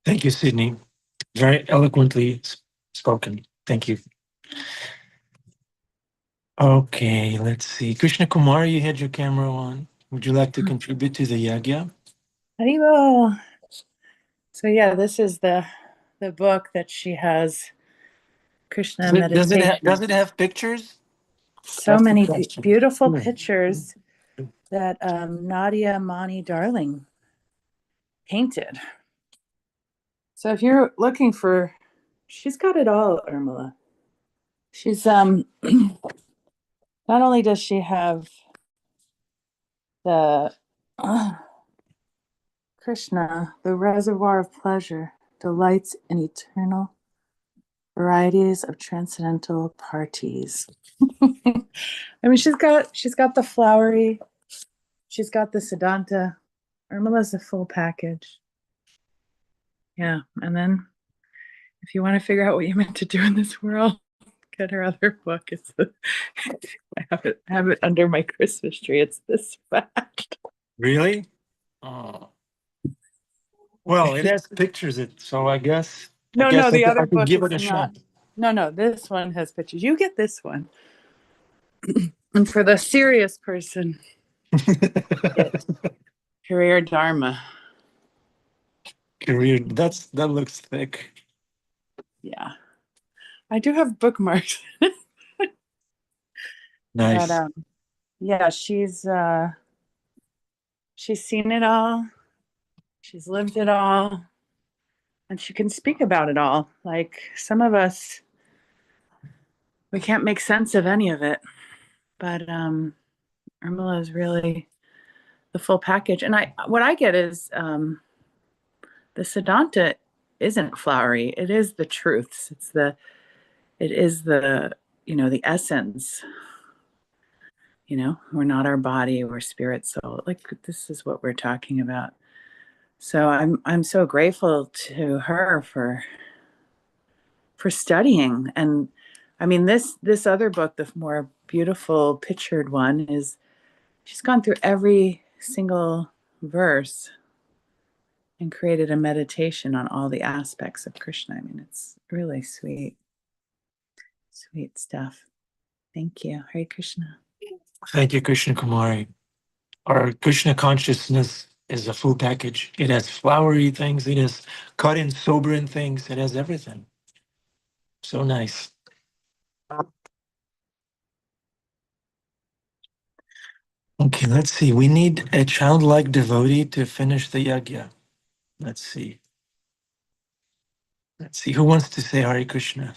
Thank you, Sydney. Very eloquently spoken. Thank you. Okay, let's see. Krishna Kumar, you had your camera on. Would you like to contribute to the yagya? Haribo. So yeah, this is the book that she has, Krishna meditation. Does it have pictures? So That's the many question. beautiful pictures that Nadia Mani Darling painted. So if you're looking for, she's got it all, Urmila. She's not only does she have the Krishna, the reservoir of pleasure, delights in eternal varieties of transcendental parties. I mean, she's got the flowery, she's got the Siddhanta. Urmila's a full package. Yeah, and then if you want to figure out what you're meant to do in this world, get her other book. It's I have it under my Christmas tree. It's this fat. Really? Oh. Well, it has pictures, so I guess. No, the other I could book give is it a not. shot. No, this one has pictures. You get this one. And for the serious person, get Career Dharma. Career. That looks thick. Yeah. I do have bookmarks. Nice. But yeah, she's seen it all. She's lived it all. And she can speak about it all. Like some of us, we can't make sense of any of it. But Urmila is really the full package. And what I get is the Siddhanta isn't flowery. It is the truths. It is the, the essence. We're not our body, we're spirit, soul. Like this is what we're talking about. So I'm so grateful to her for studying. And I mean this other book, the more beautiful pictured one, is she's gone through every single verse and created a meditation on all the aspects of Krishna. I mean, it's really sweet stuff. Thank you. Hare Krishna. Thank you, Krishna Kumari. Our Krishna consciousness is a full package. It has flowery things. It has cut in sobering things. It has everything. So nice. Okay, let's see. We need a childlike devotee to finish the yagya. Let's see. Let's see. Who wants to say Hare Krishna?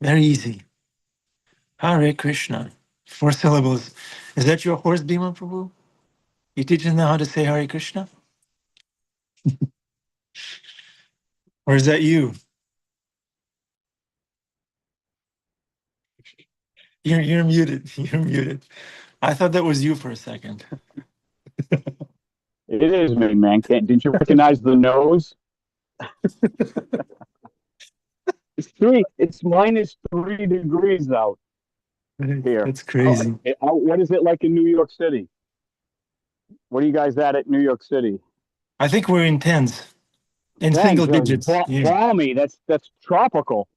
Very easy. Hare Krishna. 4 syllables. Is that your horse, Bhima Prabhu? You teaching them how to say Hare Krishna? Or is that you? You're muted. You're muted. I thought that was you for a second. It is me, man. Didn't you recognize the nose? It's -3 degrees out here. That's crazy. What is it like in New York City? What are you guys at New York City? I think we're in tens, in Tens, single digits. Yeah. balmy. That's tropical.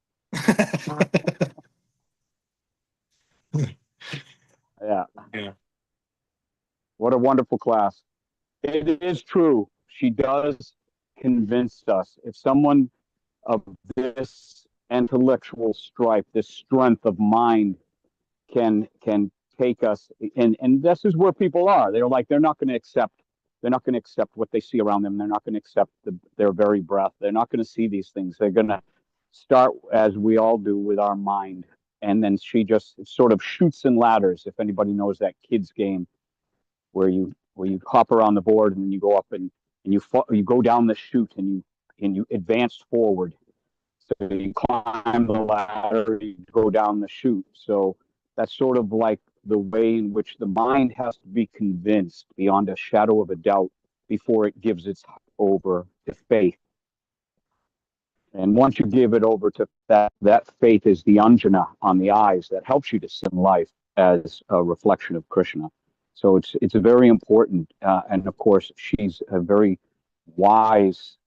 Yeah. Yeah. What a wonderful class. It is true. She does convince us. If someone of this intellectual stripe, this strength of mind can take us, and this is where people are. They're not going to accept what they see around them. They're not going to accept their very breath. They're not going to see these things. They're going to start, as we all do, with our mind. And then she just sort of shoots and ladders. If anybody knows that kids game where you hop around the board and you go up and you go down the chute and you advance forward. So you climb the ladder, you go down the chute. So that's sort of like the way in which the mind has to be convinced beyond a shadow of a doubt before it gives its over to faith. And once you give it over to that, that faith is the anjana on the eyes that helps you to see life as a reflection of Krishna. So it's a very important, and of course she's a very wise,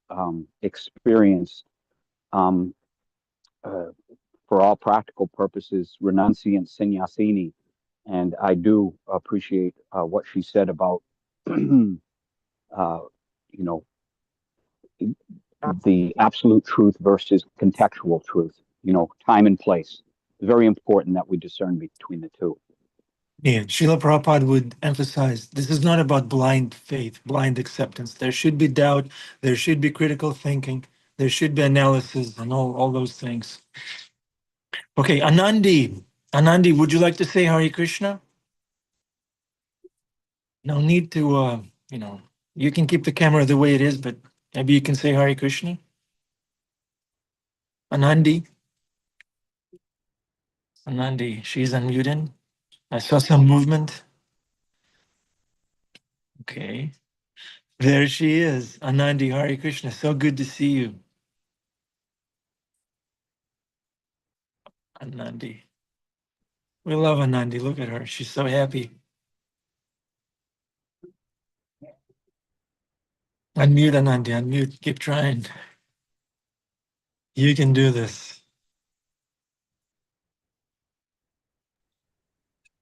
experienced, um, uh, for all practical purposes, renunciant sannyasini. And I do appreciate what she said about, you know, the absolute truth versus contextual truth, you know, time and place. It's very important that we discern between the two. Yeah, Srila Prabhupada would emphasize this is not about blind faith, blind acceptance. There should be doubt, there should be critical thinking, there should be analysis, and all those things. Okay, Anandi. Anandi, would you like to say Hare Krishna? No need to, you know, you can keep the camera the way it is, but maybe you can say Hare Krishna. Anandi. Anandi, she's unmuted. I saw some movement. Okay. There she is. Anandi, Hare Krishna. So good to see you. Anandi. We love Anandi. Look at her. She's so happy. Unmute, Anandi. Unmute. Keep trying. You can do this.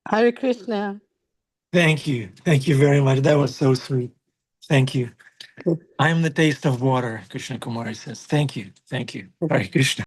Hare Krishna. Thank you. Thank you very much. That was so sweet. Thank you. I am the taste of water, Krishna Kumari says. Thank you. Thank you. Hare Krishna.